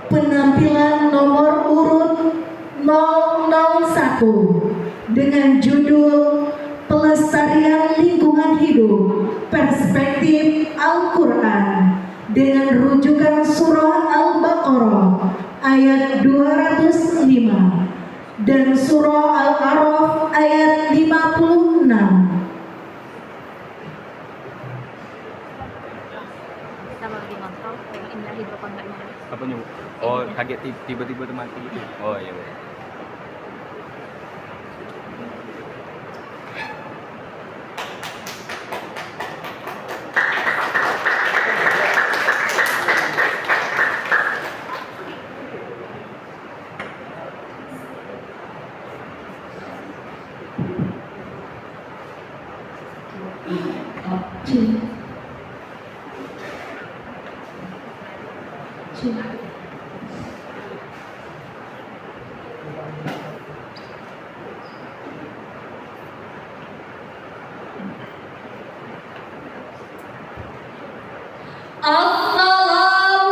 penampilan nomor urut 001 dengan judul Pelestarian Lingkungan Hidup Perspektif Al-Quran dengan rujukan Surah Al-Baqarah ayat 205 dan Surah Al-A'raf ayat 56. Apa nih? Oh, kaget tiba-tiba tuh mati gitu. Oh iya.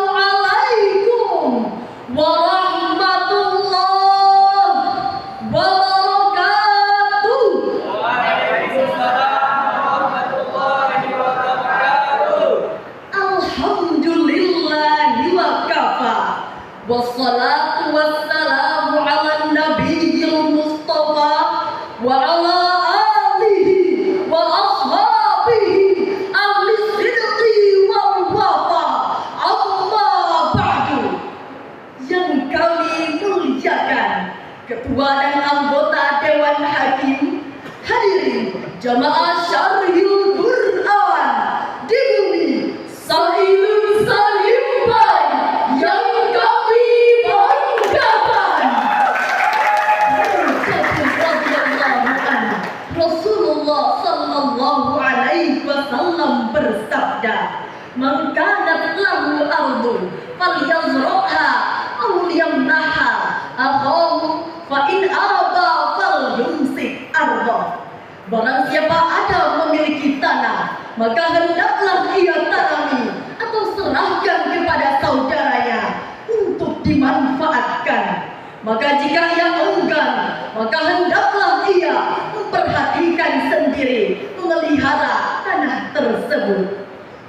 Assalamualaikum warahmatullahi wabarakatuh. Waalaikumsalam warahmatullahi wabarakatuh. Alhamdulillahi wa kafa. Wassalatu wassalamu ala nabiyil mustafa wa ala alihi wa ashabihi ahli sidqi wal wafa. Amma ba'du. Yang kami muliakan Ketua dan anggota Dewan Hakim, hadirin jamaah Syarhil Quran di bumi Sailun Salimbai yang kami banggakan. Rasulullah sallallahu alaihi wasallam bersabda, "Man kanat lahu ardu falyazra'ha aw liyamnaha akhahu fa in aba falyumsik ardah." Barang siapa ada memiliki tanah, maka hendaklah ia tanami atau serahkan kepada saudaranya untuk dimanfaatkan. Maka jika ia enggan, maka hendaklah ia memperhatikan sendiri, memelihara tanah tersebut.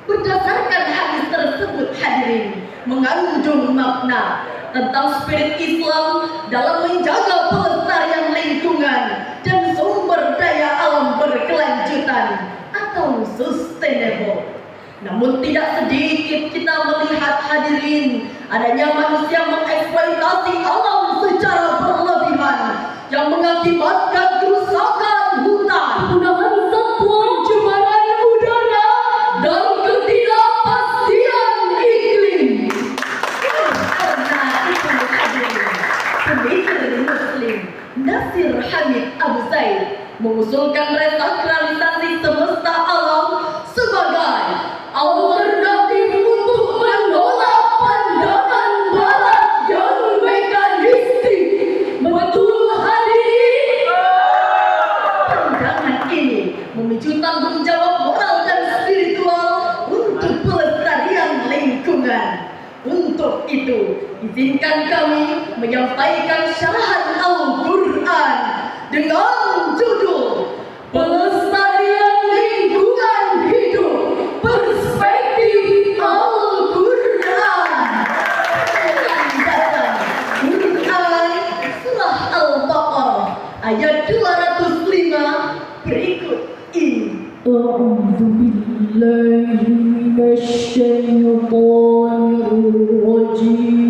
Berdasarkan hadis tersebut, hadirin, mengandung makna tentang spirit Islam dalam menjaga pelestarian lingkungan dan sumber daya alam berkelanjutan atau sustainable. Namun tidak sedikit kita melihat, hadirin, adanya manusia mengeksploitasi alam secara berlebihan yang mengakibatkan kerusakan hutan, penggunaan satwa pencemaran udara, dan ketidakpastian iklim. Karena itu, hadirin, pemikir Muslim Nasir Hamid Abu Zaid mengusulkan resakralisasi semesta alam sebagai alternatif untuk menolak pandangan barat yang mekanistik. Betul, hadirin? Pandangan ini memicu tanggung jawab moral dan spiritual untuk pelestarian lingkungan. Untuk itu, izinkan kami menyampaikan syarahan Al-Quran dengan judul Pelestarian Lingkungan Hidup Perspektif Al-Quran. Quran Surah Al-Baqarah ayat 205 berikut ini. أعوذ بالله من الشيطان الرجيم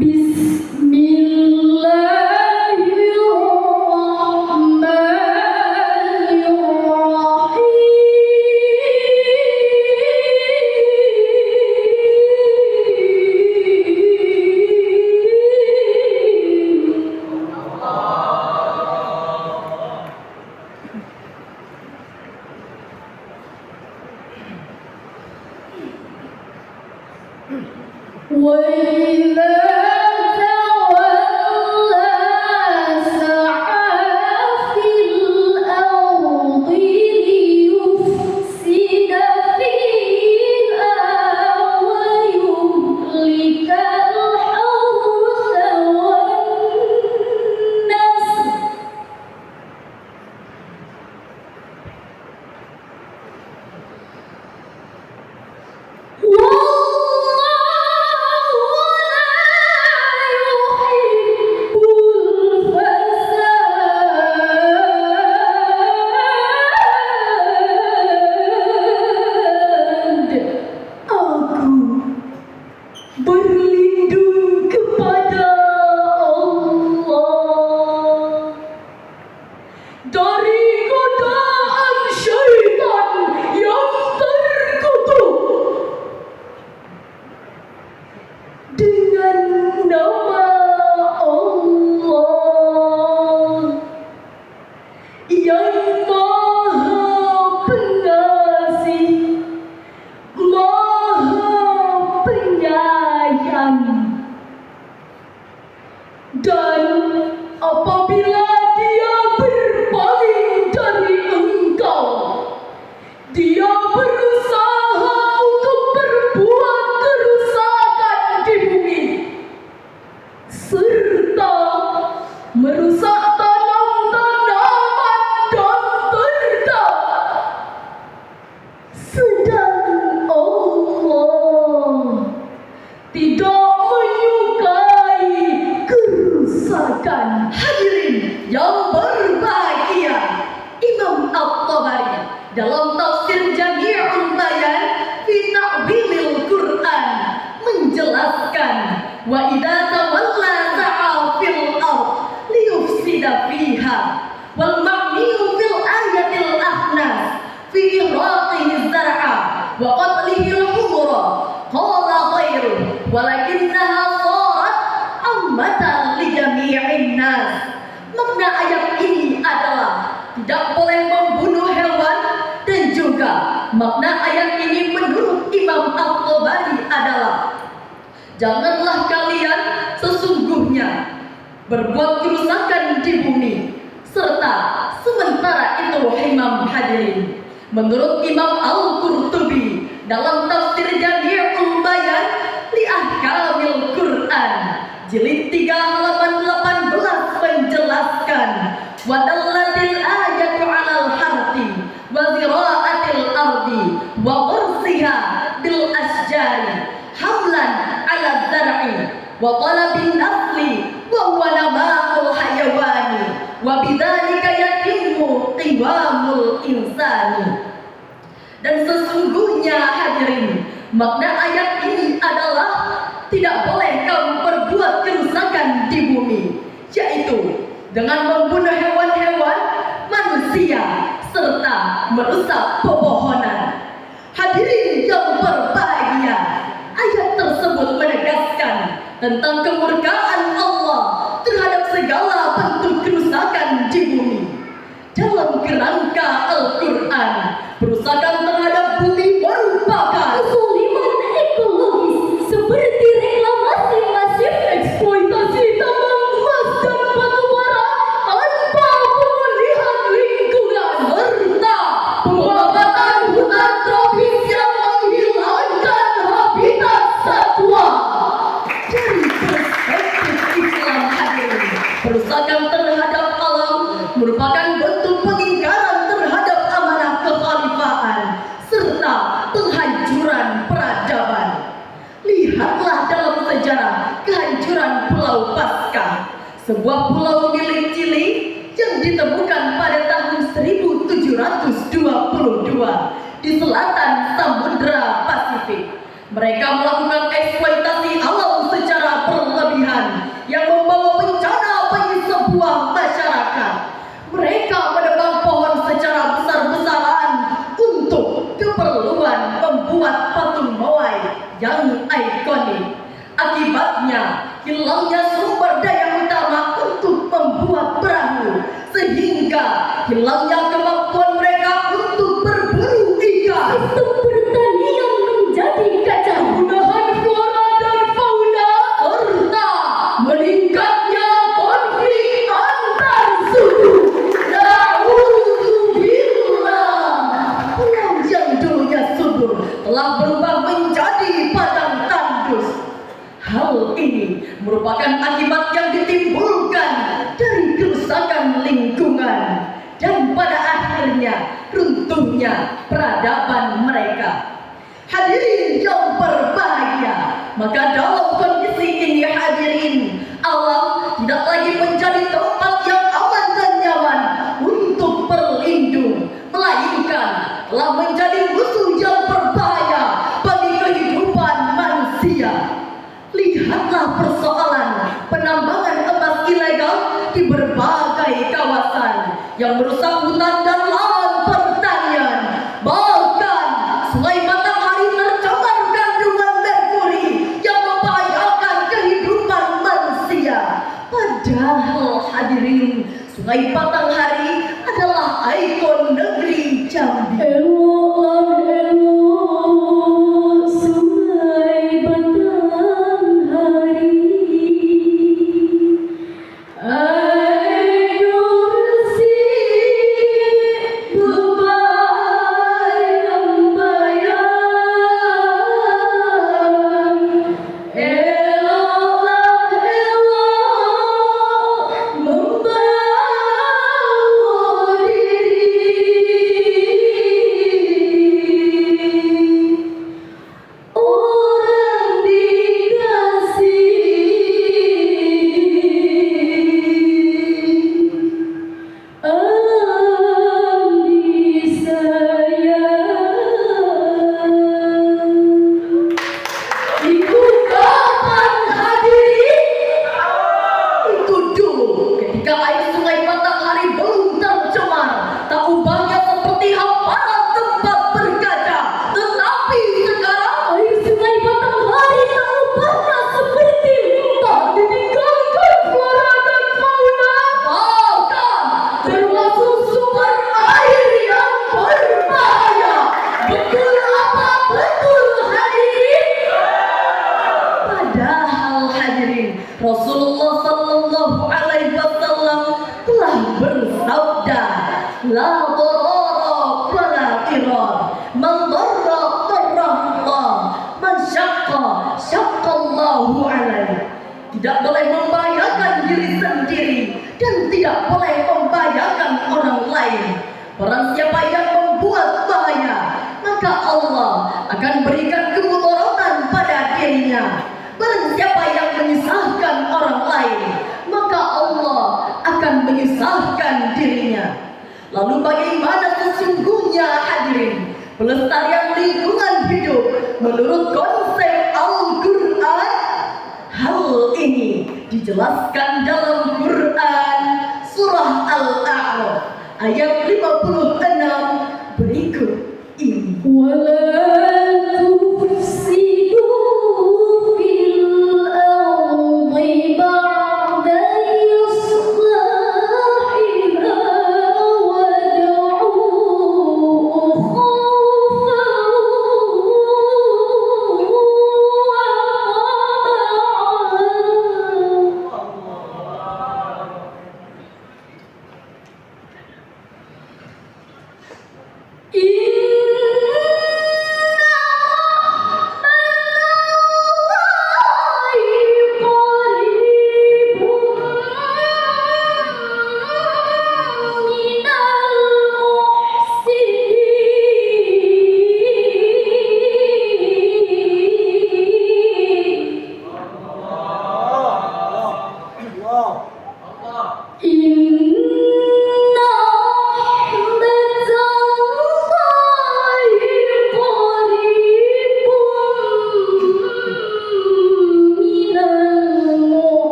بسم الله الرحمن الرحيم Dan apabila dia berpaling dari engkau, dia berusaha untuk berbuat kerusakan di bumi, serta merusak tanam-tanaman dan ternak. Sedang Allah tidak menyukai kerusakan. Hadirin yang berbahagia, Imam At-Tabari dalam tafsir Jami'ul Bayan fi Ta'wilil Quran menjelaskan, wa idza tawalla sa'a fil ard liyufsida fiha wal ma'niyu fil ayatil ahnas fi ihraqihi zar'a wa qatlihi al-humura qala ghairu walakinnaha sarat ammatan li jami'in nas. Makna ayat ini adalah tidak boleh membunuh hewan, dan juga makna ayat ini menurut Imam At-Tabari adalah janganlah kalian sesungguhnya berbuat kerusakan di bumi. Serta sementara itu Imam hadirin, menurut Imam Al-Qurtubi dalam tafsir Jami'ul Bayan li Ahkamil Quran jilid 3 halaman 18 menjelaskan, wa dallatil ayatu 'alal harti wa zira'atil ardi wa ursiha bil asjari hamlan 'ala zar'i wa talabin nasli wa huwa nama'ul hayawani wa bidzalika yatimmu qiwamul insani. Dan sesungguhnya hadirin, makna ayat ini adalah tidak boleh kamu berbuat kerusakan di bumi, yaitu dengan membunuh hewan-hewan, manusia, serta merusak pepohonan. Hadirin yang berbahagia, ayat tersebut menegaskan tentang kemurkaan Allah terhadap segala bentuk kerusakan di bumi. Dalam kerangka Al-Quran, kerusakan terhadap bumi merupakan Kezaliman ekologis seperti reklamasi masif, eksploitasi tambang emas dan batu bara tanpa pemulihan lingkungan, serta pembabatan hutan tropis yang menghilangkan habitat satwa. dari perspektif Islam hadirin, kerusakan terhadap alam merupakan bentuk pengingkaran terhadap amanah kekhalifahan serta penghancuran peradaban. Lihatlah dalam sejarah kehancuran Pulau Paskah, sebuah pulau milik Chili yang ditemukan pada tahun 1722 di selatan Samudra Pasifik. Mereka melakukan eksploitasi alam secara berlebihan yang membawa bencana bagi sebuah masyarakat. Mereka menebang pohon secara besar-besaran untuk keperluan membuat patung Moai yang ikonik. Akibatnya, hilangnya sumber daya utama untuk membuat perahu, sehingga hilangnya kemampuan mereka untuk berburu ikan. Sistem pertanian menjadi kacau, kemudahan flora dan fauna, serta meningkatnya konflik antar suku. Na'udzubillah. Pulau yang dulunya subur telah berubah menjadi padang tandus. Hal ini merupakan akibat yang ditimbulkan dari kerusakan lingkungan dan pada akhirnya runtuhnya peradaban mereka. Hadirin yang berbahagia, maka dalam kondisi ini hadirin, alam tidak lagi menjadi tempat yang aman dan nyaman untuk berlindung, melainkan telah menjadi musuh yang berbahaya bagi kehidupan manusia. Lihatlah persoalan penambangan emas ilegal di berbagai kawasan yang merusak hutan dan lahan pertanian. Bahkan Sungai Matahari tercemar kandungan merkuri yang membahayakan kehidupan manusia. Padahal hadirin, Sungai Batanghari adalah ikon negeri Jambi. Eloklah elok Sungai Batanghari, bersabda, la darara wala dirar, man darra darrallah, man syaqqa syaqqallahu alaih. Tidak boleh membahayakan diri sendiri dan tidak boleh membahayakan orang lain. Barang siapa yang membuat bahaya, maka Allah akan berikan kemudaratan pada dirinya. Barang siapa yang menyusahkan orang lain, maka Allah akan menyusahkan dirinya. Lalu bagaimana sesungguhnya hadirin pelestarian lingkungan hidup menurut konsep Al-Quran? Hal ini dijelaskan dalam Quran surah Al-A'raf ayat 56 berikut ini. ولا تفسدوا في الأرض بعد إصلاحها وادعوه خوفا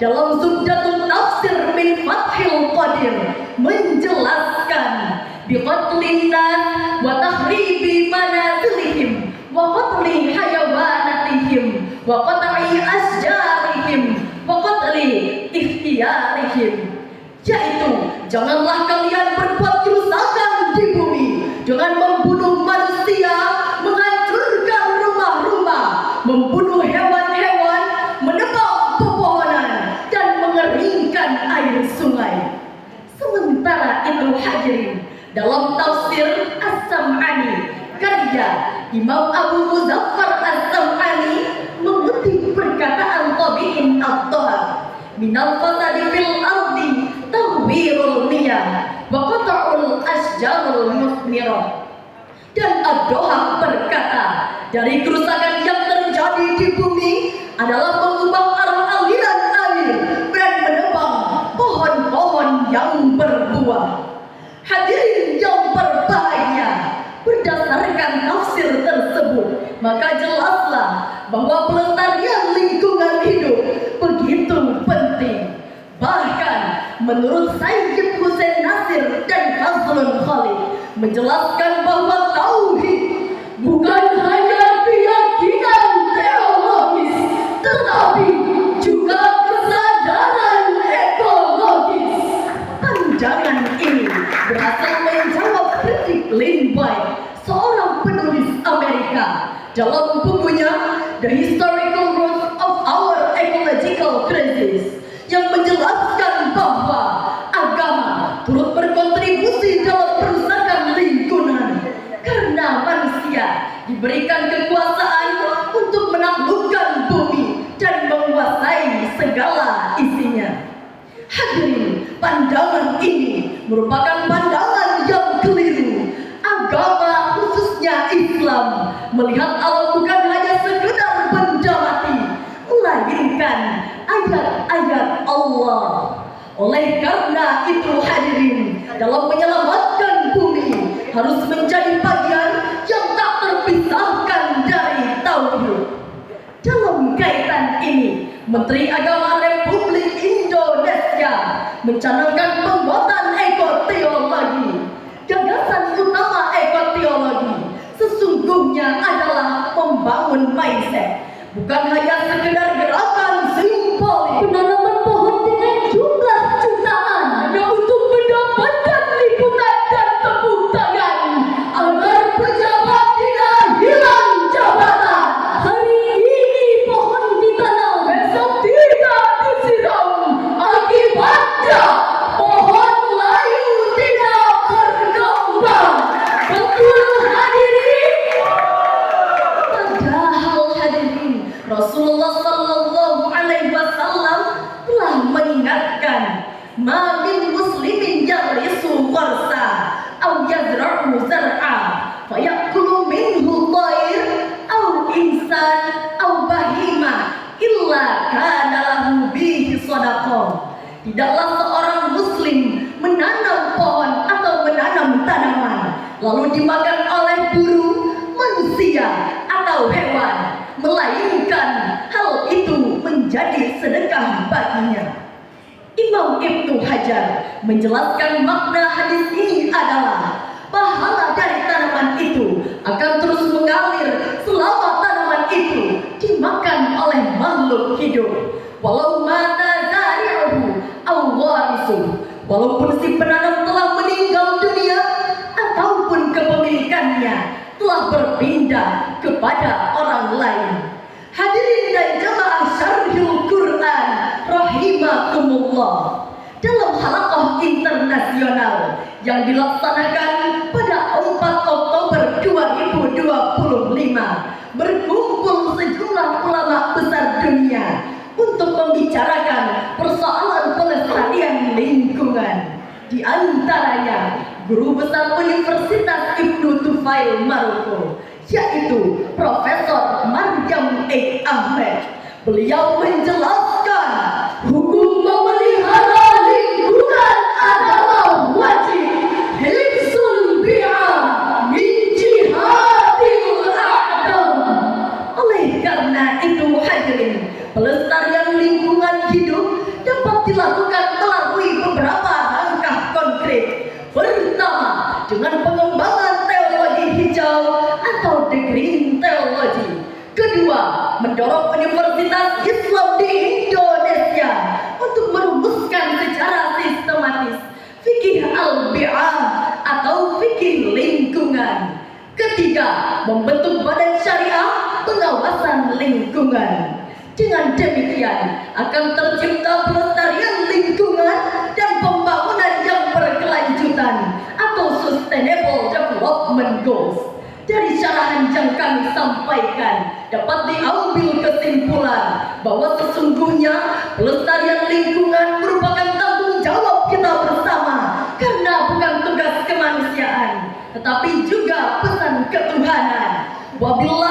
dalam Subdatul Tafsir min Fathil Qadir menjelaskan biqatlin nas wa takhribi manazilihim wa qatli hayawanatihim wa qat'i asjarihim wa qatli ikhtiyarihim, yaitu janganlah kalian berbuat kerusakan di bumi dengan membunuh manusia, menghancurkan rumah-rumah, membunuh hewan-hewan, menebang pepohonan dan mengeringkan air sungai. Sementara itu hadirin, dalam tafsir As-Sam'ani karya Imam Abu Muzaffar As-Sam'ani mengutip perkataan Tabi'in At-Tahar, minal fasadi fil ardi tahwirul miyah wa qata'ul asjarul musmirah. Dan Ad-Dohak berkata, dari kerusakan yang terjadi di bumi adalah mengubah arah aliran air dan menebang pohon-pohon yang berbuah. Hadirin yang berbahagia, berdasarkan tafsir tersebut, maka jelaslah bahwa pelestarian lingkungan hidup begitu penting. Bahkan menurut Sayyid Hussein Nasir dan Fazlun Khalid menjelaskan bahwa tauhid bukan hanya keyakinan teologis, tetapi juga kesadaran ekologis. Pandangan ini berasal menjawab kritik Lindbergh, seorang penulis Amerika, dalam bukunya The Historical Roots of Our Ecological Crisis, yang menjelaskan bahwa diberikan kekuasaan untuk menaklukkan bumi dan menguasai segala isinya. Hadirin, pandangan ini merupakan pandangan yang keliru. Agama khususnya Islam melihat Allah bukan hanya sekedar benda mati, melainkan ayat-ayat Allah. Oleh karena itu hadirin, dalam menyelamatkan bumi harus menjadi bagian yang tak terpisahkan dari tauhid. Dalam kaitan ini, Menteri Agama Republik Indonesia mencanangkan penguatan ekoteologi. Gagasan utama ekoteologi sesungguhnya adalah membangun mindset, bukan hanya sekedar gerakan simbolik Penanaman pohon dengan jumlah jutaan hanya untuk mendapatkan liputan dan tepuk tangan agar pejabat tidak hilang jabatan. Hari ini pohon ditanam, Besok tidak disiram, akibatnya pohon layu tidak berkembang. Betul hadirin? Padahal hadirin, Rasulullah Sallallahu Alaihi Wasallam telah mengingatkan, ma min muslimin yarisu warsa aw yazra'u zar'a fayakulu minhu thair aw insan aw bahima illa kana lahu bihi sadaqah. Tidaklah seorang muslim menanam pohon atau menanam tanaman lalu dimakan oleh burung, manusia atau hewan, melainkan hal itu menjadi sedekah baginya. Imam Ibnu Hajar menjelaskan makna hadis ini adalah pahala dari tanaman itu akan terus mengalir selama tanaman itu dimakan oleh makhluk hidup. Walau mata zari'uhu aw warisuh, walaupun si penanam telah meninggal dunia ataupun kepemilikannya telah berpindah kepada orang lain. Hadirin dan jamaah Syarhul Quran rahimakumullah, dalam halaqah internasional yang dilaksanakan pada 4 Oktober 2025 berkumpul sejumlah ulama besar dunia untuk membicarakan persoalan pelestarian lingkungan. Di antaranya guru besar Universitas Ibnu Tufail Maroko, yaitu Profesor Maryam Eid Ahmed. Beliau menjelaskan hukum memelihara lingkungan adalah wajib. Hifzul bi'ah min jihadil a'dam. Oleh karena itu hadirin, pelestarian lingkungan hidup dapat dilakukan melalui beberapa langkah konkret. Pertama, dengan pengembangan teologi hijau atau the green theology. Kedua, mendorong Universitas Islam di Indonesia untuk merumuskan secara sistematis fikih al-bi'ah atau fikih lingkungan. Ketiga, membentuk badan syariah pengawasan lingkungan. Dengan demikian akan tercipta pelestarian lingkungan dan pembangunan yang berkelanjutan atau sustainable development goals. Dari syarahan yang kami sampaikan dapat diambil kesimpulan bahwa sesungguhnya pelestarian lingkungan merupakan tanggung jawab kita bersama, karena bukan tugas kemanusiaan tetapi juga pesan ketuhanan. Wabillahi